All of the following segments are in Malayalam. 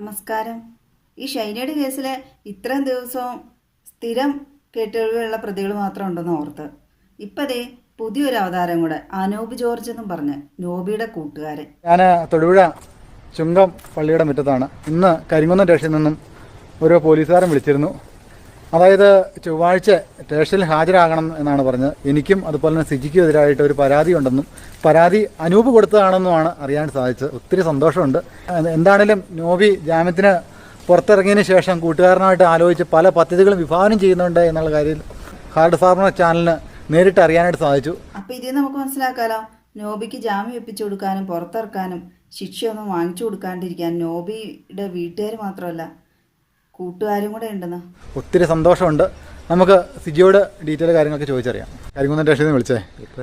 നമസ്കാരം. ഈ ഷൈനയുടെ കേസിൽ ഇത്രയും ദിവസവും സ്ഥിരം കേട്ടുകേൾവിയുള്ള പ്രതികൾ മാത്രം ഉണ്ടെന്ന് ഓർത്ത് ഇപ്പം ദേ പുതിയൊരു അവതാരം കൂടെ, അനൂപ് ജോർജ് എന്നും പറഞ്ഞ് നോബിയുടെ കൂട്ടുകാരൻ. ഞാൻ തൊടുപുഴ ചുങ്കം പള്ളിയുടെ മുറ്റത്താണ്. ഇന്ന് കരിങ്കുന്നം സ്റ്റേഷനിൽ നിന്നും ഒരു പോലീസുകാരൻ വിളിച്ചിരുന്നു. അതായത് ചൊവ്വാഴ്ച സ്റ്റേഷനിൽ ഹാജരാകണം എന്നാണ് പറഞ്ഞത്. എനിക്കും അതുപോലെ തന്നെ സിജിക്കും എതിരായിട്ട് ഒരു പരാതി ഉണ്ടെന്നും പരാതി അനൂപ് കൊടുത്തതാണെന്നുമാണ് അറിയാൻ സാധിച്ചത്. ഒത്തിരി സന്തോഷമുണ്ട്. എന്താണേലും നോബി ജാമ്യത്തിന് പുറത്തിറങ്ങിയതിന് ശേഷം കൂട്ടുകാരനായിട്ട് ആലോചിച്ച് പല പദ്ധതികളും വിഭാവനം ചെയ്യുന്നുണ്ട് എന്നുള്ള കാര്യം ഹാർഡ് ഫാർമർ ചാനലിന് നേരിട്ട് അറിയാനായിട്ട് സാധിച്ചു. അപ്പോൾ ഇതിൽ നമുക്ക് മനസ്സിലാക്കാലോ, നോബിക്ക് ജാമ്യം എപ്പിച്ചു കൊടുക്കാനും പുറത്തിറക്കാനും ശിക്ഷയൊന്നും വാങ്ങിച്ചു കൊടുക്കാണ്ടിരിക്കാൻ നോബിയുടെ വീട്ടുകാർ മാത്രമല്ല കൂട്ടുകാരും കൂടെ ഉണ്ടെന്ന്. ഒത്തിരി സന്തോഷമുണ്ട്. നമുക്ക് സിജിയോട് ഡീറ്റെയിൽ കാര്യങ്ങളൊക്കെ ചോദിച്ചറിയാം. കരിങ്കുന്നം സ്റ്റേഷനിൽ നിന്ന് വിളിച്ചേ,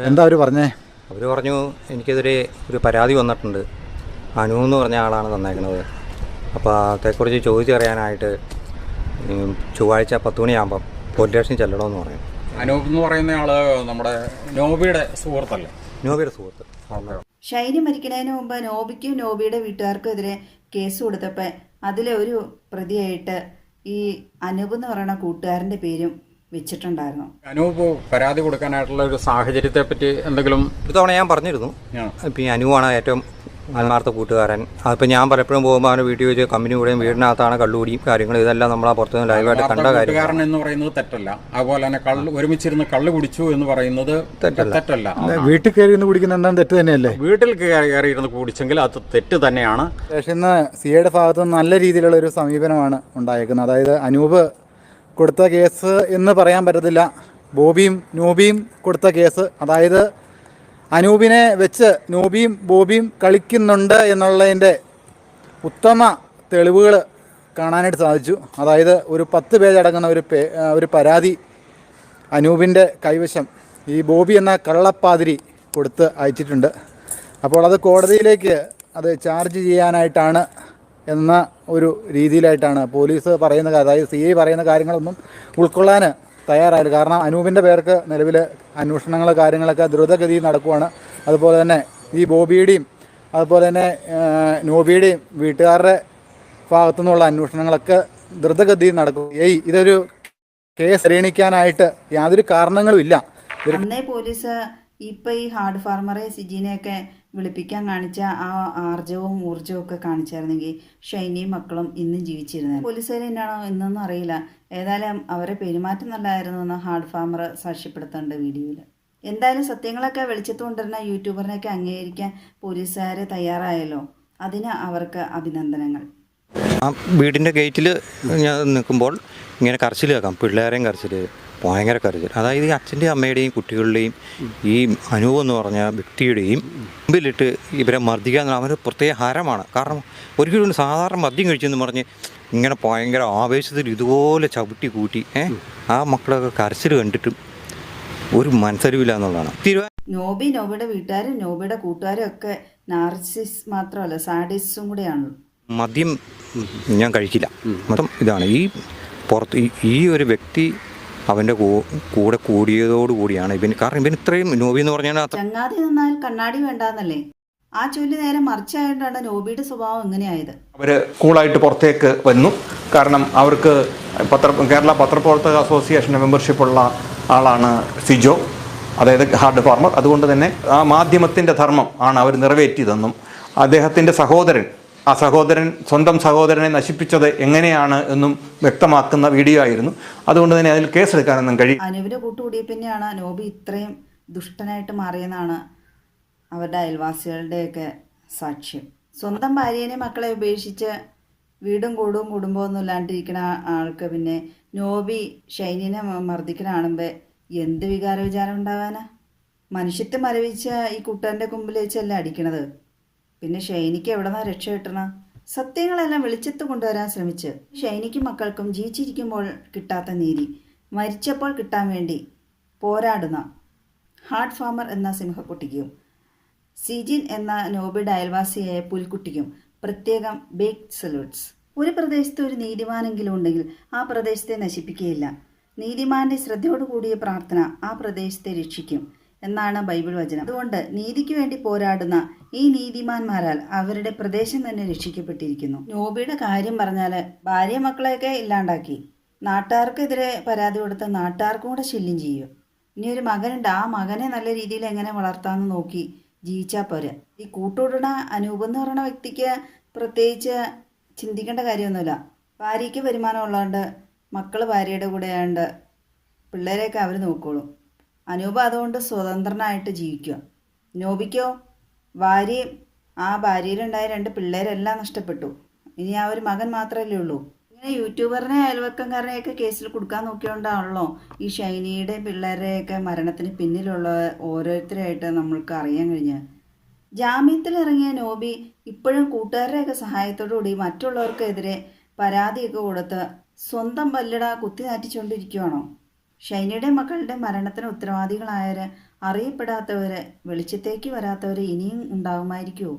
എന്താ അവർ പറഞ്ഞേ? അവർ പറഞ്ഞു എനിക്കെതിരെ ഒരു പരാതി വന്നിട്ടുണ്ട്, അനു എന്ന് പറഞ്ഞ ആളാണ് തന്നേക്കുന്നത്. അപ്പോൾ അതേക്കുറിച്ച് ചോദിച്ചറിയാനായിട്ട് ചൊവ്വാഴ്ച 10 മണിയാകുമ്പം പോലീസ് സ്റ്റേഷനിൽ ചെല്ലണമെന്ന് പറഞ്ഞു. അനൂപ് എന്ന് പറയുന്ന ആള് നമ്മുടെ നോബിയുടെ സുഹൃത്തല്ലേ? നോബിയുടെ സുഹൃത്ത്. ഷൈനി മരിക്കുന്നതിന് മുമ്പ് നോബിക്കും നോബിയുടെ വീട്ടുകാർക്കും എതിരെ കേസ് കൊടുത്തപ്പോൾ അതിലെ ഒരു പ്രതിയായിട്ട് ഈ അനൂപ് എന്ന് പറയുന്ന കൂട്ടുകാരൻ്റെ പേരും വെച്ചിട്ടുണ്ടായിരുന്നു. അനൂപ് പരാതി കൊടുക്കാനായിട്ടുള്ള ഒരു സാഹചര്യത്തെ പറ്റി എന്തെങ്കിലും ഒരു തവണ ഞാൻ പറഞ്ഞിരുന്നു. ഇപ്പം ഈ അനുവാണ് ഏറ്റവും ആത്മാർത്ഥ കൂട്ടുകാരൻ. അതിപ്പോൾ ഞാൻ പലപ്പോഴും പോകുമ്പോൾ അവൻ്റെ വീട്ടിൽ വെച്ച് കമ്പനി കൂടെയും വീടിനകത്താണ് കള്ളുകൂടിയും കാര്യങ്ങൾ ഇതെല്ലാം നമ്മളാ പുറത്തുനിന്ന് ലൈവായിട്ട് കണ്ട കൂട്ടുകാരൻ എന്ന് പറയുന്നത് തെറ്റല്ല. അതുപോലെ തന്നെ ഒരുമിച്ചിരുന്ന് കള്ള് കുടിച്ചു എന്ന് പറയുന്നത് തെറ്റല്ല. വീട്ടിൽ കയറി കുടിക്കുന്ന എന്താ തെറ്റ് തന്നെയല്ലേ? വീട്ടിൽ കയറിയിരുന്ന് കുടിച്ചെങ്കിൽ അത് തെറ്റ് തന്നെയാണ്. പക്ഷേ ഇന്ന് സിയുടെ ഭാഗത്ത് നിന്ന് നല്ല രീതിയിലുള്ള ഒരു സമീപനമാണ് ഉണ്ടായേക്കുന്നത്. അതായത് അനൂപ് കൊടുത്ത കേസ് എന്ന് പറയാൻ പറ്റത്തില്ല, നോബിയും കൊടുത്ത കേസ്, അതായത് അനൂപിനെ വെച്ച് നോബിയും ബോബിയും കളിക്കുന്നുണ്ട് എന്നുള്ളതിൻ്റെ ഉത്തമ തെളിവുകൾ കാണാനായിട്ട് സാധിച്ചു. അതായത് ഒരു 10 പേജ് അടങ്ങുന്ന ഒരു പരാതി അനൂപിൻ്റെ കൈവശം ഈ ബോബി എന്ന കള്ളപ്പാതിരി കൊടുത്ത് അയച്ചിട്ടുണ്ട്. അപ്പോൾ അത് കോടതിയിലേക്ക് അത് ചാർജ് ചെയ്യാനായിട്ടാണ് എന്ന ഒരു രീതിയിലായിട്ടാണ് പോലീസ് പറയുന്ന, അതായത് CI പറയുന്ന കാര്യങ്ങളൊന്നും ഉൾക്കൊള്ളാൻ തയ്യാറായില്ല. കാരണം അനൂപിൻ്റെ പേർക്ക് നിലവിൽ അന്വേഷണങ്ങൾ കാര്യങ്ങളൊക്കെ ദ്രുതഗതിയിൽ നടക്കുവാണ്. അതുപോലെ തന്നെ ഈ ബോബിയുടെയും അതുപോലെ തന്നെ നോബിയുടെയും വീട്ടുകാരുടെ ഭാഗത്തു നിന്നുള്ള അന്വേഷണങ്ങളൊക്കെ ദ്രുതഗതിയിൽ നടക്കും. ഇതൊരു കേസ് പരിഗണിക്കാനായിട്ട് യാതൊരു കാരണങ്ങളും ഇല്ല. അന്നേ പോലീസ് ഇപ്പം ഈ ഹാർഡ് ഫാർമറെ സിജീനെയൊക്കെ വിളിപ്പിക്കാൻ കാണിച്ച ആ ആർജവും ഊർജവും ഒക്കെ കാണിച്ചായിരുന്നെങ്കിൽ ഷൈനിയും മക്കളും ഇന്നും ജീവിച്ചിരുന്നത്. പോലീസുകാർ തന്നെയാണോ എന്നൊന്നും അറിയില്ല. ഏതായാലും അവരെ പെരുമാറ്റം നല്ലതായിരുന്നു എന്ന് ഹാർഡ് ഫാർമർ സാക്ഷ്യപ്പെടുത്തുന്നുണ്ട് വീഡിയോയിൽ. എന്തായാലും സത്യങ്ങളൊക്കെ വെളിച്ചത്ത് കൊണ്ടുവരുന്ന യൂട്യൂബറിനെയൊക്കെ അംഗീകരിക്കാൻ പോലീസുകാർ തയ്യാറായല്ലോ, അതിന് അവർക്ക് അഭിനന്ദനങ്ങൾ. ആ വീടിൻ്റെ ഗേറ്റിൽ ഞാൻ നിൽക്കുമ്പോൾ ഇങ്ങനെ കരച്ചിൽ കേൾക്കാം, പിള്ളേരെയും കരച്ചിൽ, ഭയങ്കര കരച്ചിൽ. അതായത് ഈ അച്ഛൻ്റെയും അമ്മയുടെയും കുട്ടികളുടെയും ഈ അനൂപ് എന്ന് പറഞ്ഞ വ്യക്തിയുടെയും മുമ്പിലിട്ട് ഇവരെ മർദ്ദിക്കുക എന്നുള്ള അവന് പ്രത്യേക ഹരമാണ്. കാരണം ഒരിക്കലും സാധാരണ മദ്യം കഴിച്ചെന്ന് പറഞ്ഞ് ഇങ്ങനെ ഭയങ്കര ആവേശത്തിൽ ഇതുപോലെ ചവിട്ടി കൂട്ടി ആ മക്കളൊക്കെ കരച്ചിൽ കണ്ടിട്ടും ഒരു മനസ്സരിവില്ല എന്നുള്ളതാണ്. നോബിയുടെ വീട്ടുകാരും നോബിയുടെ കൂട്ടുകാരും ഒക്കെ നാർസിസ് മാത്രമല്ല സാഡിസ്റ്റും കൂടെയാണല്ലോ. മദ്യം ഞാൻ കഴിക്കില്ല, മൊത്തം ഇതാണ്. ഈ പുറത്ത് ഈ ഒരു വ്യക്തി അവൻ്റെ കൂടെ കൂടിയതോടുകൂടിയാണ് ഇവൻ, കാരണം ഇവൻ ഇത്രയും നോബി എന്ന് പറഞ്ഞാൽ ചങ്ങാതി നിന്നാൽ കണ്ണാടി വേണ്ടാന്നല്ലേ, ആ ചൊല്ലി നേരെ മറിച്ചായിട്ടാണ് നോബിയുടെ സ്വഭാവം ഇങ്ങനെയായത്. അവർ കൂളായിട്ട് പുറത്തേക്ക് വന്നു. കാരണം അവർക്ക് കേരള പത്രപ്രവർത്തക അസോസിയേഷൻ്റെ മെമ്പർഷിപ്പുള്ള ആളാണ് സിജോ, അതായത് ഹാർഡ് ഫാർമർ. അതുകൊണ്ട് തന്നെ ആ മാധ്യമത്തിൻ്റെ ധർമ്മം ആണ് അവർ നിറവേറ്റിയതെന്നും അദ്ദേഹത്തിൻ്റെ സ്വന്തം സഹോദരനെ നശിപ്പിച്ചത് എങ്ങനെയാണ് എന്നും വ്യക്തമാക്കുന്ന വീഡിയോ ആയിരുന്നു. അതുകൊണ്ട് തന്നെ അതിൽ കേസെടുക്കാനൊന്നും കഴിയും. അനുവിൻ്റെ കൂട്ടുകൂടിയ പിന്നെയാണ് നോബി ഇത്രയും ദുഷ്ടനായിട്ട് മാറിയെന്നാണ് അവരുടെ അയൽവാസികളുടെയൊക്കെ സാക്ഷ്യം. സ്വന്തം ഭാര്യേനെ മക്കളെ ഉപേക്ഷിച്ച് വീടും കുടുംബമൊന്നും ഇല്ലാണ്ടിരിക്കുന്ന ആൾക്ക് പിന്നെ നോബി ഷൈനിനെ മർദ്ദിക്കുന്ന കാണുമ്പോൾ എന്ത് വിചാരം ഉണ്ടാവാനാ? മനുഷ്യത്വം മരവിച്ച ഈ കുട്ടൻ്റെ കുമ്പിൽ വെച്ചല്ലേ അടിക്കണത്. പിന്നെ ഷൈനിക്ക് എവിടെ നിന്നാണ് രക്ഷ കിട്ടണം? സത്യങ്ങളെല്ലാം വെളിച്ചത്ത് കൊണ്ടുവരാൻ ശ്രമിച്ച് ഷൈനിക്കും മക്കൾക്കും ജീവിച്ചിരിക്കുമ്പോൾ കിട്ടാത്ത നീതി മരിച്ചപ്പോൾ കിട്ടാൻ വേണ്ടി പോരാടുന്ന ഹാർഡ് ഫാർമർ എന്ന സിംഹക്കുട്ടിക്കും സിജിൻ എന്ന നോബിയുടെ അയൽവാസിയായ പുൽക്കുട്ടിക്കും പ്രത്യേകം ബിഗ് സല്യൂട്ട്സ്. ഒരു പ്രദേശത്ത് ഒരു നീതിമാനെങ്കിലും ഉണ്ടെങ്കിൽ ആ പ്രദേശത്തെ നശിപ്പിക്കുകയില്ല. നീതിമാന്റെ ശ്രദ്ധയോടുകൂടിയ പ്രാർത്ഥന ആ പ്രദേശത്തെ രക്ഷിക്കും എന്നാണ് ബൈബിൾ വചനം. അതുകൊണ്ട് നീതിക്ക് വേണ്ടി പോരാടുന്ന ഈ നീതിമാന്മാരാൽ അവരുടെ പ്രദേശം തന്നെ രക്ഷിക്കപ്പെട്ടിരിക്കുന്നു. നോബിയുടെ കാര്യം പറഞ്ഞാൽ ഭാര്യ മക്കളെയൊക്കെ ഇല്ലാണ്ടാക്കി, നാട്ടുകാർക്കെതിരെ പരാതി കൊടുത്ത് നാട്ടുകാർക്കും കൂടെ ശല്യം ചെയ്യും. ഇനി ഒരു മകനുണ്ട്, ആ മകനെ നല്ല രീതിയിൽ എങ്ങനെ വളർത്താമെന്ന് നോക്കി ജീവിച്ചാൽ പോരെ. ഈ കൂട്ടുകൂടണ അനൂപ് എന്ന് പറയുന്ന വ്യക്തിക്ക് പ്രത്യേകിച്ച് ചിന്തിക്കേണ്ട കാര്യമൊന്നുമില്ല. ഭാര്യയ്ക്ക് വരുമാനം ഉള്ളതുകൊണ്ട് മക്കൾ ഭാര്യയുടെ കൂടെ ആയതുകൊണ്ട് പിള്ളേരെയൊക്കെ അവർ നോക്കോളും. അനൂപ് അതുകൊണ്ട് സ്വതന്ത്രനായിട്ട് ജീവിക്കുക. നോബിക്കോ ഭാര്യയും ആ ഭാര്യയിലുണ്ടായ 2 പിള്ളേരെല്ലാം നഷ്ടപ്പെട്ടു. ഇനി ആ ഒരു മകൻ മാത്രമല്ലേ ഉള്ളൂ. ഇങ്ങനെ യൂട്യൂബറിനെ അയൽവക്കംകാരനെയൊക്കെ കേസിൽ കൊടുക്കാൻ നോക്കിയോണ്ടാണല്ലോ ഈ ഷൈനിയുടെ പിള്ളേരെയൊക്കെ മരണത്തിന് പിന്നിലുള്ള ഓരോരുത്തരായിട്ട് നമ്മൾക്ക് അറിയാൻ കഴിഞ്ഞത്. ജാമ്യത്തിലിറങ്ങിയ നോബി ഇപ്പോഴും കൂട്ടുകാരുടെയൊക്കെ സഹായത്തോടുകൂടി മറ്റുള്ളവർക്കെതിരെ പരാതിയൊക്കെ കൊടുത്ത് സ്വന്തം പല്ലട കുത്തി നാറ്റിച്ചുകൊണ്ടിരിക്കുകയാണോ? ഷൈനിയുടെ മക്കളുടെ മരണത്തിന് ഉത്തരവാദികളായവർ, അറിയപ്പെടാത്തവർ, വെളിച്ചത്തേക്ക് വരാത്തവർ ഇനിയും ഉണ്ടാകുമായിരിക്കുമോ?